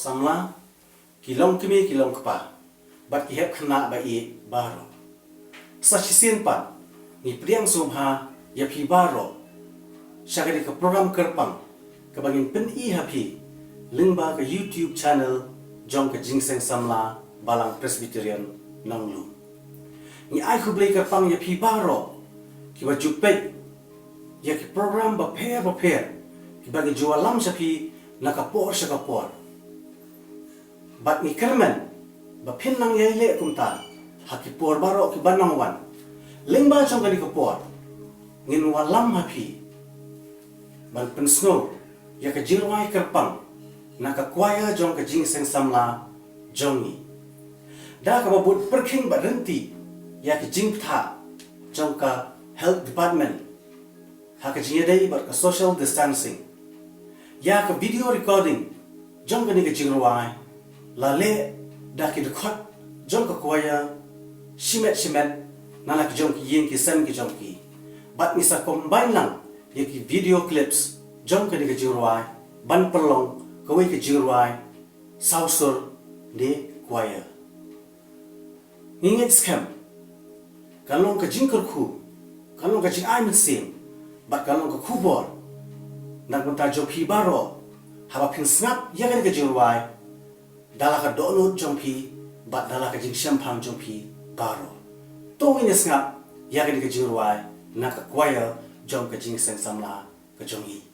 samla kilong kimi kilong kpa bat ki hep khna ba I baro sachisen pan ni priang subha ya phi baro shagari ka program kerpang ka bangin pen I hapi lingba ka YouTube channel jong ka jingseng samla balang Presbyterian nanglu ni ai khublei kerpang ya phi baro ki ba jupet ya ki program ba pher ki bagi jualam sapi nakapor sa kapor bat ni kermen ba phin nang yaile kumta hakipor baro ki banang wan lingba chong kani kapor ngin walam hapi ban pensno ya ka jirwai kerpang nakakwaya jong ka jingseng samla jongi da ka babut perking ba renti ya ki jingtha jong ka health department haka jiyadai bar ka social distancing ya ka video recording jong ka ni ka jirwai lale da ki dekhot jong ka kwaya shimet nala ki jong ki yin ki sen ki jong ki bat ni sa combine lang ya ki video clips jong ka ni ka jirwai ban perlong kawai ka jirwai sausur de kwaya ingit scam kalong ka jingker khu kalong ka jing ai mit sim bat kalong ka khubor nang kunta jo phi baro haba phin snap ya ka jirwai dala ka donut jong phi bat dala ka jing shampang jong phi baro to ini snap ya ka jirwai na ka kwaya jong ka jing seng samla ka jongi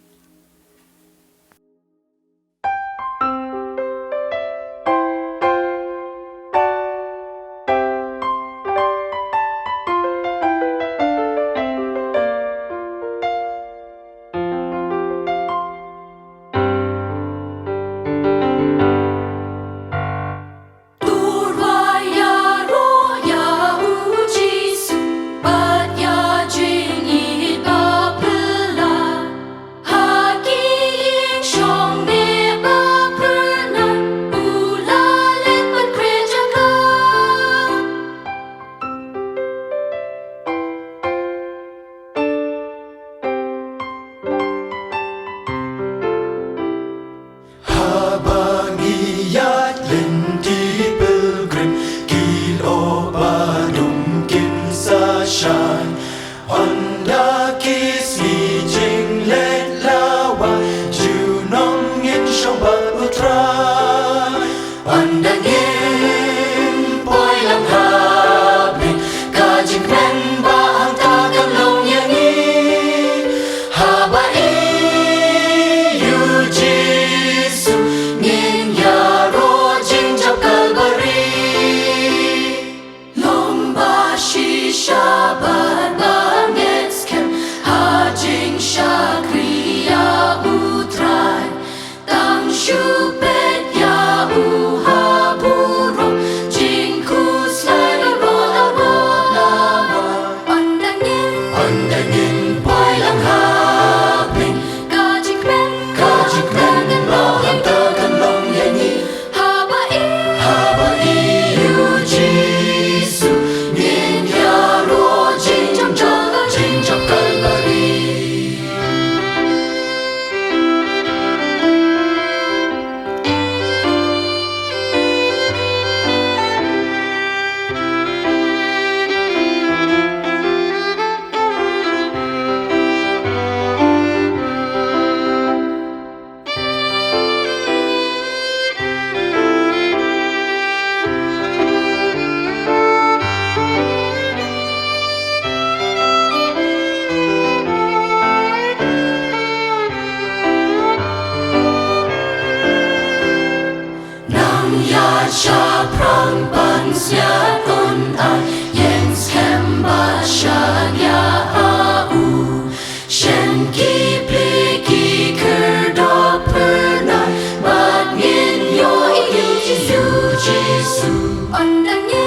Pandangnya